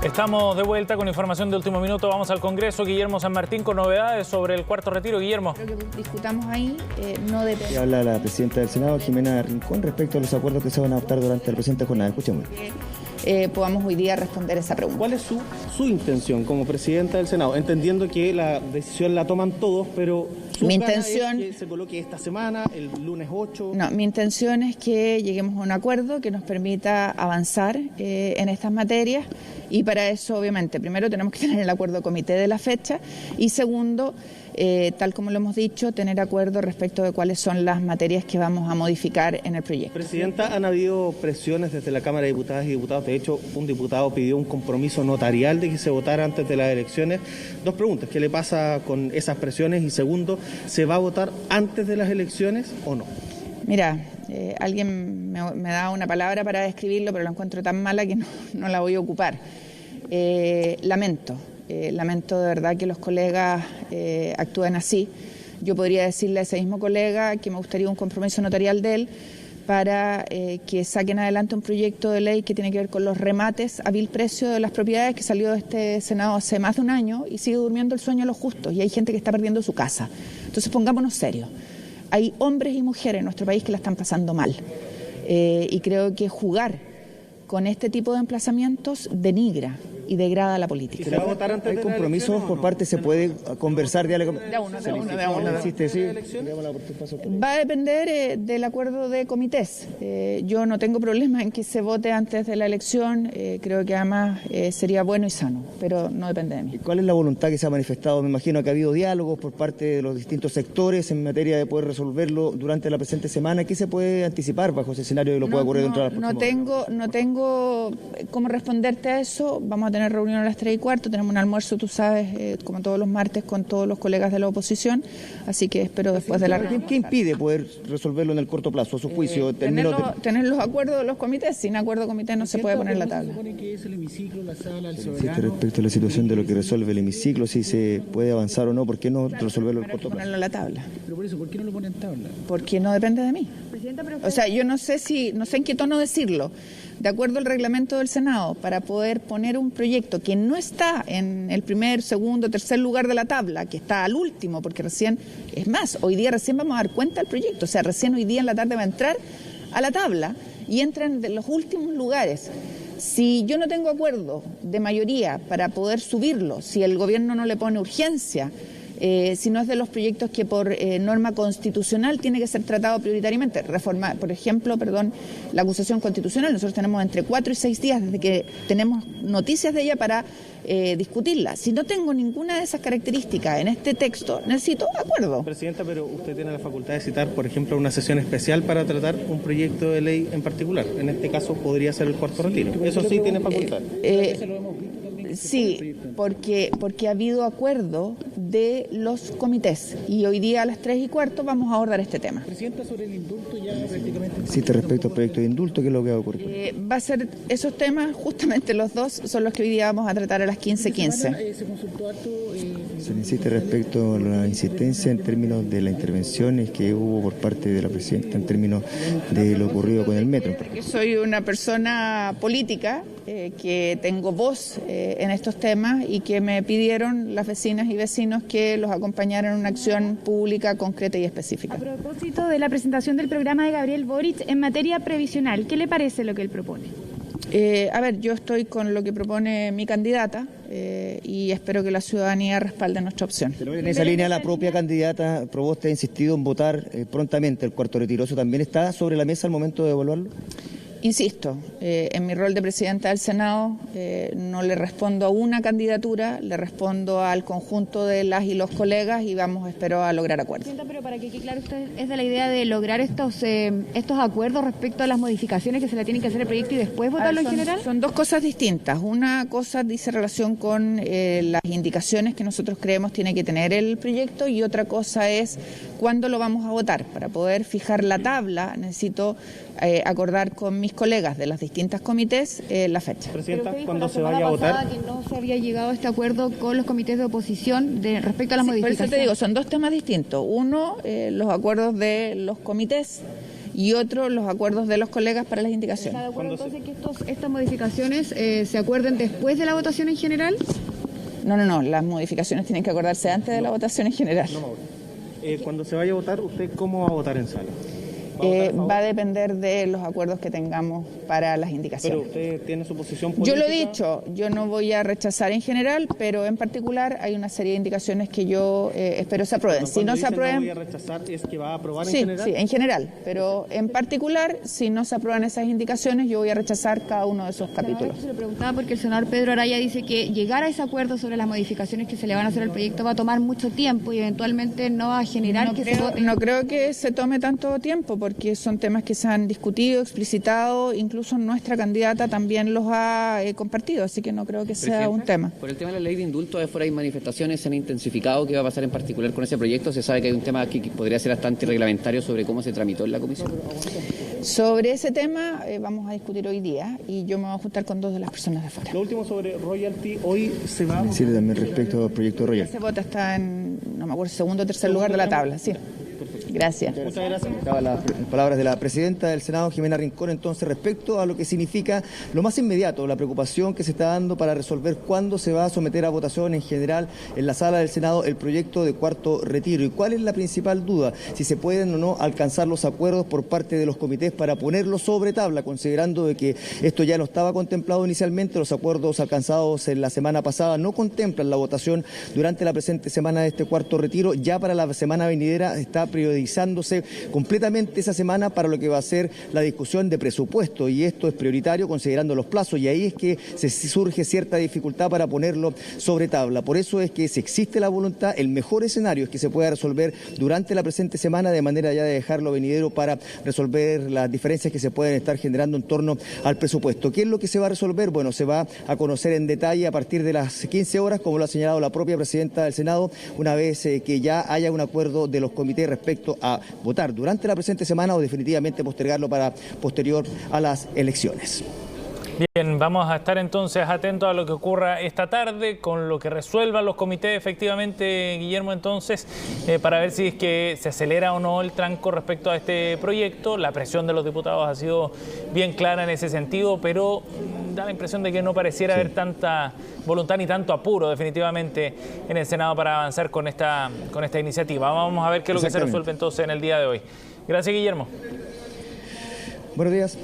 Estamos de vuelta con información de último minuto. Vamos al Congreso. Guillermo San Martín con novedades sobre el cuarto retiro. Guillermo. Lo que discutamos ahí no depende. Habla la presidenta del Senado, Jimena Rincón, respecto a los acuerdos que se van a adoptar durante la presente jornada. Escuchemos. Podamos hoy día responder esa pregunta. ¿Cuál es su intención como presidenta del Senado? Entendiendo que la decisión la toman todos, pero mi intención es que se coloque esta semana, el lunes 8. No, mi intención es que lleguemos a un acuerdo que nos permita avanzar en estas materias, y para eso, obviamente, primero tenemos que tener el acuerdo de comité de la fecha y segundo, tal como lo hemos dicho, tener acuerdo respecto de cuáles son las materias que vamos a modificar en el proyecto. Presidenta, han habido presiones desde la Cámara de Diputadas y Diputados. De hecho, un diputado pidió un compromiso notarial de que se votara antes de las elecciones. Dos preguntas: ¿qué le pasa con esas presiones? Y segundo, ¿se va a votar antes de las elecciones o no? Mira, alguien me da una palabra para describirlo, pero la encuentro tan mala que no la voy a ocupar. Lamento de verdad que los colegas actúen así. Yo podría decirle a ese mismo colega que me gustaría un compromiso notarial de él para que saquen adelante un proyecto de ley que tiene que ver con los remates a vil precio de las propiedades, que salió de este Senado hace más de un año y sigue durmiendo el sueño de los justos, y hay gente que está perdiendo su casa. Entonces pongámonos serios. Hay hombres y mujeres en nuestro país que la están pasando mal, y creo que jugar con este tipo de emplazamientos denigra y degrada la política. ¿Se va a votar antes ¿Hay de compromisos por parte? ¿Se puede conversar, diálogo? De uno. Va a depender del acuerdo de comités. Yo no tengo problema en que se vote antes de la elección. Creo que además sería bueno y sano, pero no depende de mí. ¿Cuál es la voluntad que se ha manifestado? Me imagino que ha habido diálogos por parte de los distintos sectores en materia de poder resolverlo durante la presente semana. ¿Qué se puede anticipar bajo ese escenario que lo pueda ocurrir dentro de las próximas? No tengo cómo responderte a eso. Vamos a tener reunión a las 3:15, tenemos un almuerzo, tú sabes, como todos los martes, con todos los colegas de la oposición, así que espero después de la reunión. ¿Qué impide poder resolverlo en el corto plazo, a su juicio? Tener los acuerdos de los comités. Sin acuerdo de comité no se puede poner la tabla. Respecto a la situación de lo que resuelve el hemiciclo, si se puede avanzar o no, ¿por qué no resolverlo en el corto plazo? Ponerlo en la tabla. Pero por eso, ¿por qué no lo pone en tabla? Porque no depende de mí. O sea, yo no sé en qué tono decirlo. De acuerdo al reglamento del Senado, para poder poner un proyecto que no está en el primer, segundo, tercer lugar de la tabla, que está al último, porque hoy día recién vamos a dar cuenta del proyecto, o sea, recién hoy día en la tarde va a entrar a la tabla y entra en los últimos lugares. Si yo no tengo acuerdo de mayoría para poder subirlo, si el gobierno no le pone urgencia, si no es de los proyectos que por norma constitucional tiene que ser tratado prioritariamente. Reforma, por ejemplo, la acusación constitucional, nosotros tenemos entre 4 y 6 días desde que tenemos noticias de ella para discutirla. Si no tengo ninguna de esas características en este texto, necesito acuerdo. Presidenta, pero usted tiene la facultad de citar, por ejemplo, una sesión especial para tratar un proyecto de ley en particular. En este caso podría ser el cuarto retiro. Eso sí tiene facultad. Sí, porque ha habido acuerdo de los comités y hoy día a las 3:15 vamos a abordar este tema. Presidenta, sobre el indulto ya prácticamente... Sí, respecto al proyecto de indulto, ¿qué es lo que va a ocurrir? Va a ser esos temas, justamente los dos, son los que hoy día vamos a tratar a las 15:15. ¿Se consultó harto? Se insiste respecto a la insistencia en términos de las intervenciones que hubo por parte de la presidenta en términos de lo ocurrido con el metro. Soy una persona política que tengo voz en estos temas y que me pidieron las vecinas y vecinos que los acompañaran en una acción pública concreta y específica. A propósito de la presentación del programa de Gabriel Boric en materia previsional, ¿qué le parece lo que él propone? Yo estoy con lo que propone mi candidata y espero que la ciudadanía respalde nuestra opción. Pero en esa línea la propia candidata Proboste ha insistido en votar prontamente el cuarto retiro. ¿Eso también está sobre la mesa al momento de evaluarlo? Insisto, en mi rol de presidenta del Senado no le respondo a una candidatura, le respondo al conjunto de las y los colegas y espero a lograr acuerdos. Pero para que quede claro, usted es de la idea de lograr estos acuerdos respecto a las modificaciones que se le tienen que hacer al proyecto y después votarlo en general. Son dos cosas distintas. Una cosa dice relación con las indicaciones que nosotros creemos tiene que tener el proyecto y otra cosa es cuándo lo vamos a votar. Para poder fijar la tabla necesito acordar con mis colegas de los distintos comités la fecha. Presidenta, ¿cuándo se vaya a votar? Que no se había llegado a este acuerdo con los comités de oposición respecto a las modificaciones. Por eso te digo, son dos temas distintos. Uno, los acuerdos de los comités y otro los acuerdos de los colegas para las indicaciones. ¿Está de acuerdo entonces que estas modificaciones se acuerden después de la votación en general? No, las modificaciones tienen que acordarse antes de la votación en general. Cuando se vaya a votar, ¿usted cómo va a votar en sala? Va a depender de los acuerdos que tengamos para las indicaciones. ¿Pero usted tiene su posición política? Yo lo he dicho, yo no voy a rechazar en general, pero en particular hay una serie de indicaciones que yo espero se aprueben. Si no se aprueben... No voy a rechazar, ¿es que va a aprobar en general? Sí, en general, pero en particular, si no se aprueban esas indicaciones, yo voy a rechazar cada uno de esos capítulos. Se lo preguntaba porque el senador Pedro Araya dice que llegar a ese acuerdo sobre las modificaciones que se le van a hacer al proyecto va a tomar mucho tiempo y eventualmente no va a generar se vote. No creo que se tome tanto tiempo, porque son temas que se han discutido, explicitado, incluso nuestra candidata también los ha compartido, así que no creo que sea un tema. Por el tema de la ley de indulto, afuera hay manifestaciones, se han intensificado. ¿Qué va a pasar en particular con ese proyecto? Se sabe que hay un tema que podría ser bastante reglamentario sobre cómo se tramitó en la comisión. Sobre ese tema vamos a discutir hoy día y yo me voy a juntar con 2 de las personas de afuera. Lo último sobre royalty, hoy se va... Sí, también respecto al proyecto royalty. Se vota, está en, no me acuerdo, segundo o tercer lugar de la tabla, sí. Gracias. Muchas gracias. Las palabras de la presidenta del Senado, Jimena Rincón, entonces respecto a lo que significa lo más inmediato, la preocupación que se está dando para resolver cuándo se va a someter a votación en general en la sala del Senado el proyecto de cuarto retiro y cuál es la principal duda, si se pueden o no alcanzar los acuerdos por parte de los comités para ponerlo sobre tabla, considerando de que esto ya no estaba contemplado inicialmente. Los acuerdos alcanzados en la semana pasada no contemplan la votación durante la presente semana de este cuarto retiro. Ya para la semana venidera está priorizándose completamente esa semana para lo que va a ser la discusión de presupuesto, y esto es prioritario considerando los plazos, y ahí es que surge cierta dificultad para ponerlo sobre tabla. Por eso es que si existe la voluntad, el mejor escenario es que se pueda resolver durante la presente semana, de manera ya de dejarlo venidero para resolver las diferencias que se pueden estar generando en torno al presupuesto. ¿Qué es lo que se va a resolver? Bueno, se va a conocer en detalle a partir de las 15 horas, como lo ha señalado la propia presidenta del Senado, una vez que ya haya un acuerdo de los comités respecto a votar durante la presente semana o definitivamente postergarlo para posterior a las elecciones. Bien, vamos a estar entonces atentos a lo que ocurra esta tarde, con lo que resuelvan los comités efectivamente, Guillermo, entonces, para ver si es que se acelera o no el tranco respecto a este proyecto. La presión de los diputados ha sido bien clara en ese sentido, pero da la impresión de que no pareciera haber tanta voluntad ni tanto apuro definitivamente en el Senado para avanzar con esta iniciativa. Vamos a ver qué es lo que se resuelve entonces en el día de hoy. Gracias, Guillermo. Buenos días.